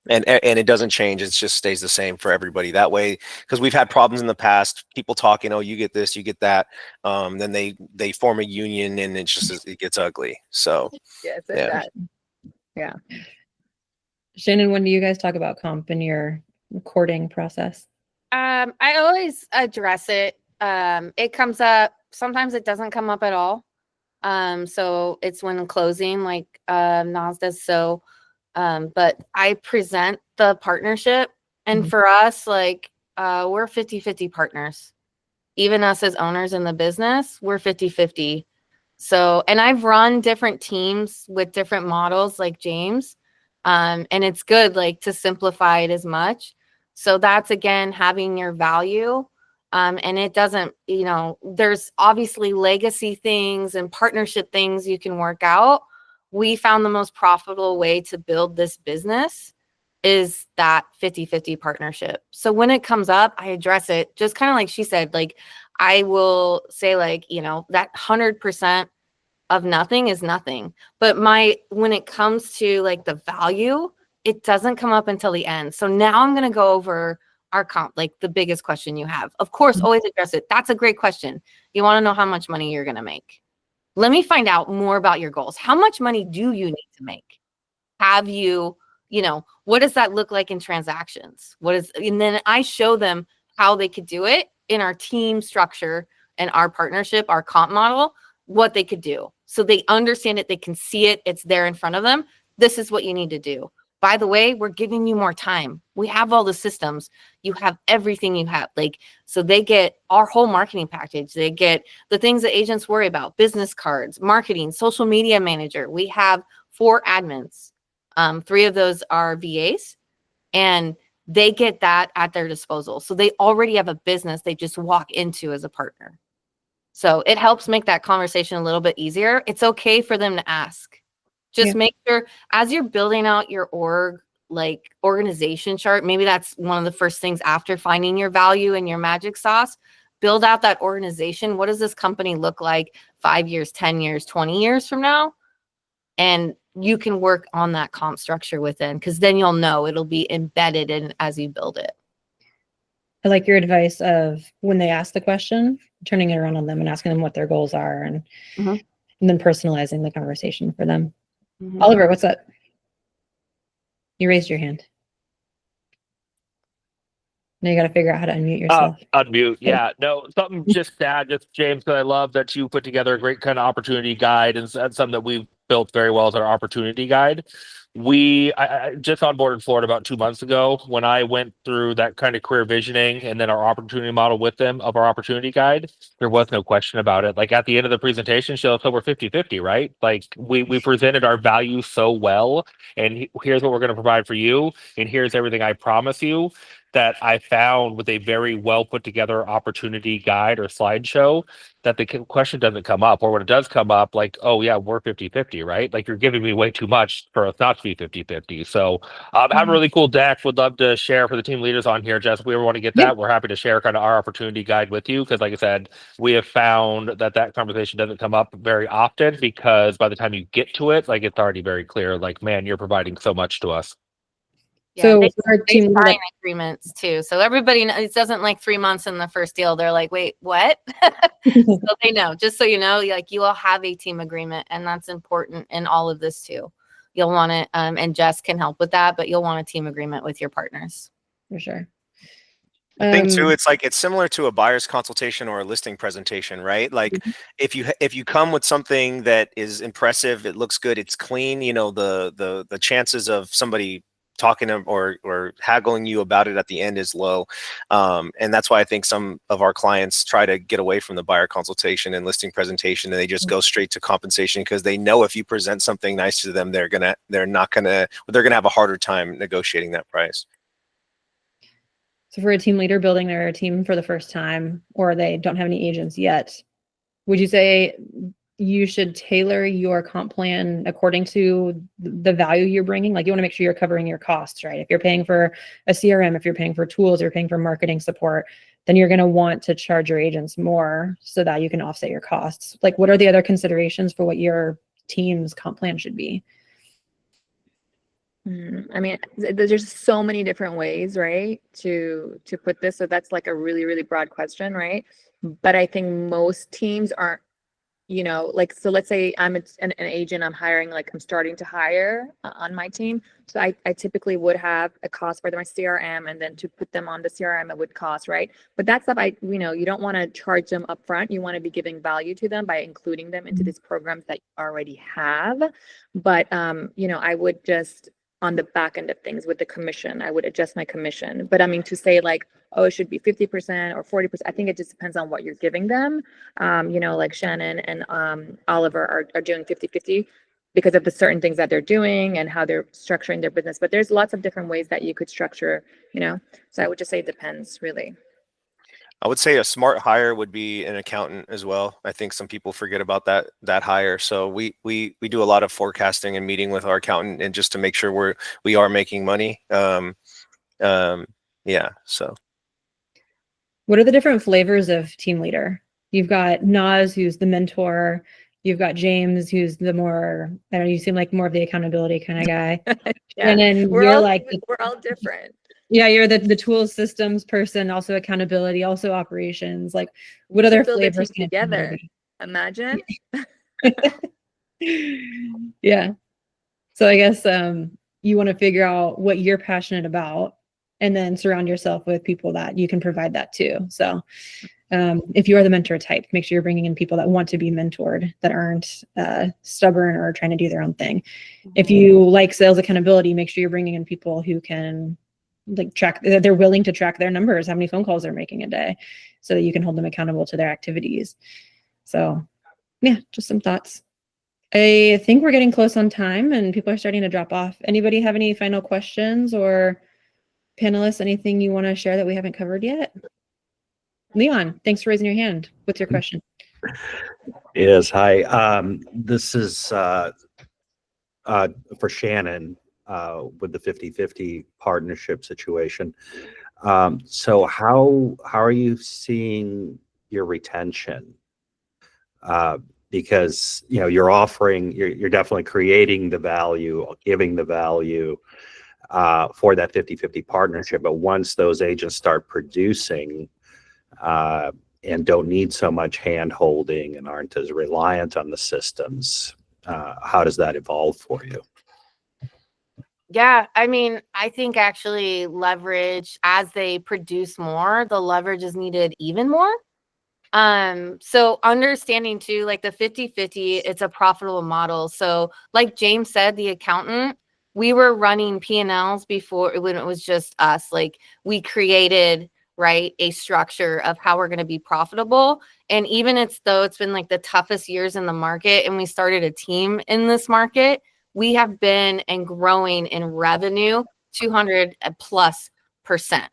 And it doesn't change. It just stays the same for everybody that way. Because we've had problems in the past. People talking, oh, you get this, you get that. Then they form a union, and it gets ugly. So Yes, yeah. Yeah. Shannon, when do you guys talk about comp in your courting process? I always address it. It comes up. Sometimes it doesn't come up at all. So it's when closing, like Nas does. So, but I present the partnership, and for us, like we're 50-50 partners. Even us as owners in the business, we're 50-50. So, and I've run different teams with different models, like James. And it's good, like, to simplify it as much. So that's, again, having your value. And it doesn't, there's obviously legacy things and partnership things you can work out. We found the most profitable way to build this business is that 50-50 partnership. So when it comes up, I address it just kind of like she said, like, I will say, like, that 100% of nothing is nothing. But when it comes to like the value, it doesn't come up until the end. So now I'm going to go over our comp, like the biggest question you have. Of course, always address it. That's a great question. You want to know how much money you're going to make. Let me find out more about your goals. How much money do you need to make? Have you, what does that look like in transactions? And then I show them how they could do it in our team structure and our partnership, our comp model, what they could do. So they understand it, they can see it, it's there in front of them. This is what you need to do. By the way, we're giving you more time. We have all the systems. You have everything you have. So they get our whole marketing package. They get the things that agents worry about: business cards, marketing, social media manager. We have 4 admins. 3 of those are VAs, and they get that at their disposal. So they already have a business they just walk into as a partner. So it helps make that conversation a little bit easier. It's okay for them to ask. Just make sure as you're building out your organization chart, maybe that's one of the first things after finding your value and your magic sauce. Build out that organization. What does this company look like 5 years, 10 years, 20 years from now? And you can work on that comp structure within, because then you'll know it'll be embedded in as you build it. I like your advice of when they ask the question, turning it around on them and asking them what their goals are, and then personalizing the conversation for them. Oliver, what's up? You raised your hand. Now you got to figure out how to unmute yourself. Unmute. Yeah. No, something just to add, just James, because I love that you put together a great kind of opportunity guide, and that's something that we've built very well as our opportunity guide. I just onboarded Florida about 2 months ago. When I went through that kind of career visioning and then our opportunity model with them of our opportunity guide, there was no question about it. Like at the end of the presentation, so we're 50-50, right? Like we presented our value so well, and here's what we're going to provide for you, and here's everything I promise you, that I found with a very well put together opportunity guide or slideshow that the question doesn't come up, or when it does come up, like, oh yeah, we're 50-50, right? Like you're giving me way too much for us not to be 50-50. So have a really cool deck. Would love to share for the team leaders on here, Jess. If we ever want to get that, we're happy to share kind of our opportunity guide with you. Because like I said, we have found that conversation doesn't come up very often, because by the time you get to it, like it's already very clear, like, man, you're providing so much to us. So they for our team leader, sign agreements too. So everybody knows, it doesn't like 3 months in the first deal. They're like, wait, what? So they know, just so you know, like you all have a team agreement, and that's important in all of this too. You'll want it, and Jess can help with that, but you'll want a team agreement with your partners. for sure. The thing too, it's similar to a buyer's consultation or a listing presentation, right? Like if you come with something that is impressive, it looks good, it's clean, the chances of somebody talking to or haggling you about it at the end is low. And that's why I think some of our clients try to get away from the buyer consultation and listing presentation, and they just go straight to compensation, because they know if you present something nice to them, they're gonna have a harder time negotiating that price. So for a team leader building their team for the first time, or they don't have any agents yet, would you say you should tailor your comp plan according to the value you're bringing. Like you want to make sure you're covering your costs, right? If you're paying for a CRM, if you're paying for tools, you're paying for marketing support, then you're going to want to charge your agents more so that you can offset your costs. Like what are the other considerations for what your team's comp plan should be? I mean, there's just so many different ways, right, to put this. So that's like a really, really broad question, right? But I think most teams aren't, like, so let's say I'm an agent, I'm hiring, like I'm starting to hire on my team. So I typically would have a cost for my CRM, and then to put them on the CRM, it would cost, right? But that stuff, you don't want to charge them up front. You want to be giving value to them by including them into these programs that you already have. But, I would just, on the back end of things with the commission, I would adjust my commission. But I mean, to say like, oh, it should be 50% or 40%, I think it just depends on what you're giving them. Like Shannon and Oliver are doing 50-50 because of the certain things that they're doing and how they're structuring their business. But there's lots of different ways that you could structure, so I would just say it depends, really. I would say a smart hire would be an accountant as well. I think some people forget about that hire. So we do a lot of forecasting and meeting with our accountant, and just to make sure we are making money. Yeah. So What are the different flavors of team leader? You've got Naz, who's the mentor. You've got James, who's the more, I don't know, you seem like more of the accountability kind of guy. Yeah. And then we're you're all, like, we're all different. yeah, you're the tools systems person, also accountability, also operations. Like what other Build a flavors team can together. Imagine. Yeah. So I guess you want to figure out what you're passionate about and then surround yourself with people that you can provide that to. So if you are the mentor type, make sure you're bringing in people that want to be mentored, that aren't stubborn or trying to do their own thing. If you like sales accountability, make sure you're bringing in people who can like track, they're willing to track their numbers, how many phone calls they're making a day, so that you can hold them accountable to their activities. So yeah, just some thoughts. I think we're getting close on time and people are starting to drop off. Anybody have any final questions, or panelists, anything you want to share that we haven't covered yet? Leon, thanks for raising your hand. What's your question? Yes, hi. This is for Shannon with the 50-50 partnership situation. So how are you seeing your retention? Because you're offering, you're definitely creating the value, giving the value for that 50-50 partnership. But once those agents start producing and don't need so much hand holding and aren't as reliant on the systems, how does that evolve for you? Yeah, I mean, I think actually leverage, as they produce more, the leverage is needed even more. So understanding too, like the 50-50, it's a profitable model. So like James said, the accountant, we were running P&Ls before, when it was just us. Like we created, right, a structure of how we're going to be profitable. And even though it's been like the toughest years in the market and we started a team in this market, we have been and growing in revenue 200+%,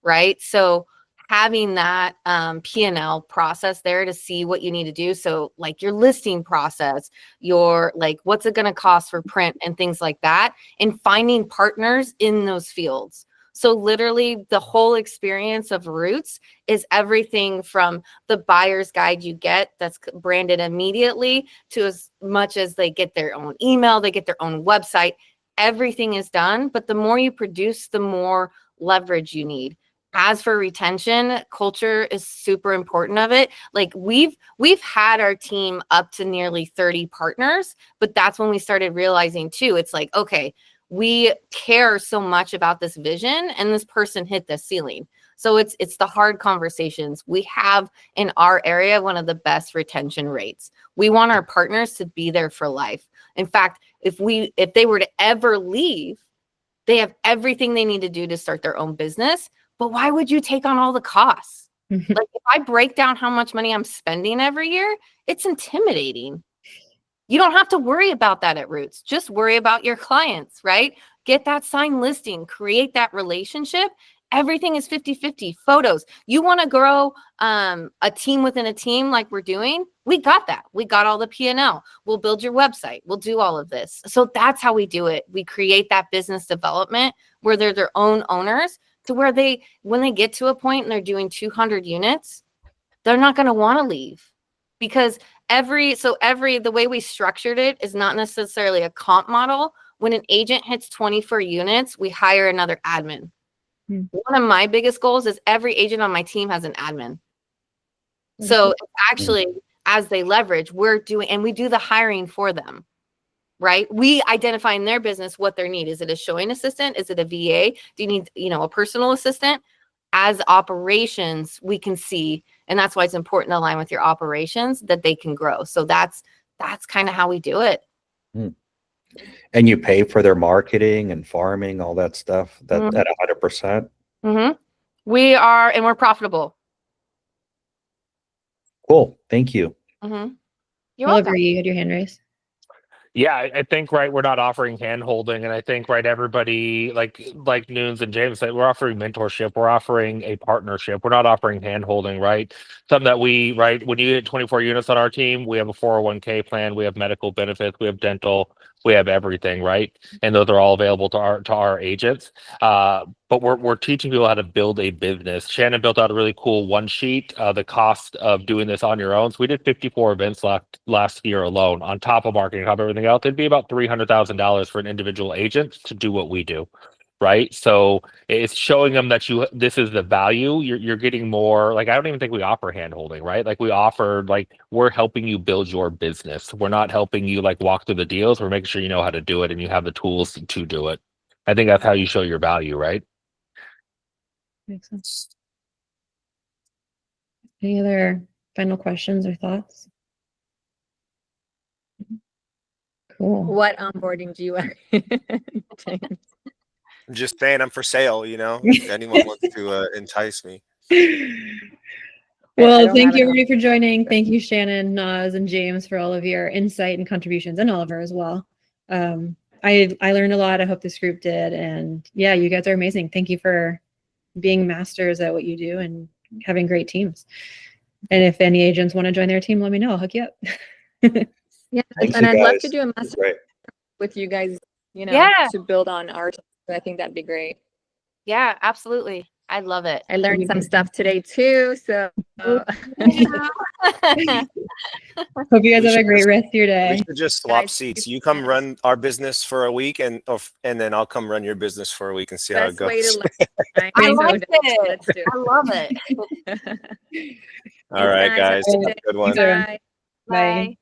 right? So having that P&L process there to see what you need to do. So like your listing process, your like, what's it going to cost for print and things like that, and finding partners in those fields. So literally the whole experience of Roots is everything from the buyer's guide you get that's branded immediately to as much as they get their own email, they get their own website, everything is done. But the more you produce, the more leverage you need. As for retention, culture is super important of it. Like we've had our team up to nearly 30 partners, but that's when we started realizing too, it's like, okay, we care so much about this vision and this person hit the ceiling. So it's the hard conversations. We have in our area one of the best retention rates. We want our partners to be there for life. In fact, if they were to ever leave, they have everything they need to do to start their own business. But why would you take on all the costs? Like if I break down how much money I'm spending every year, it's intimidating. You don't have to worry about that at Roots. Just worry about your clients, right? Get that signed listing, create that relationship, Everything is 50-50. Photos. You want to grow a team within a team like we're doing? We got that. We got all the P&L. We'll build your website. We'll do all of this. So that's how we do it. We create that business development where they're their own owners, to where when they get to a point and they're doing 200 units, they're not going to want to leave, because the way we structured it is not necessarily a comp model. When an agent hits 24 units, we hire another admin. One of my biggest goals is every agent on my team has an admin. So it's actually, as they leverage, we do the hiring for them, right? We identify in their business what their need. Is it a showing assistant? Is it a VA? Do you need, a personal assistant? As operations, we can see, and that's why it's important to align with your operations, that they can grow. So that's kind of how we do it. And you pay for their marketing and farming, all that stuff, at 100%. We are, and we're profitable. Cool. Thank you. You're Oliver, welcome. you had your hand raised. Yeah, I think, right, we're not offering hand holding, and I think, right, everybody, like Nunes and James said, we're offering mentorship, we're offering a partnership, we're not offering hand holding, right? Something that when you hit 24 units on our team, we have a 401k plan, we have medical benefits, we have dental, we have everything, right? And those are all available to our agents. But we're teaching people how to build a business. Shannon built out a really cool one sheet, the cost of doing this on your own. So we did 54 events last year alone, on top of marketing, on top of everything else. It'd be about $300,000 for an individual agent to do what we do, right? So it's showing them that this is the value. You're getting more. Like, I don't even think we offer hand holding, right? Like, we offer, we're helping you build your business. We're not helping you walk through the deals. We're making sure you know how to do it and you have the tools to do it. I think that's how you show your value, right? Makes sense. Any other final questions or thoughts? Cool. What onboarding do you James? I'm just saying I'm for sale, if anyone wants to entice me. Well, don't thank have you an everybody for joining. Thank you, Shannon, Naz, and James, for all of your insight and contributions, and Oliver as well. I learned a lot. I hope this group did. And yeah, you guys are amazing. Thank you for being masters at what you do and having great teams. And if any agents want to join their team, let me know. I'll hook you up. Yeah, Thanks, and you I'd love guys. to do a This is master great. with you guys, Yeah. to build on our team. I think that'd be great. Yeah, absolutely. I love it. I learned some stuff today too, so Hope you guys have a great rest of your We day. should just swap Guys, seats. you You come can- run our business for a week, and then I'll come run your business for a week and see how it best way goes. to learn. I So like it. let's do I love it. it. All right, Thanks, guys. guys. Have a Have a good one. Thanks, everyone. Bye. Bye.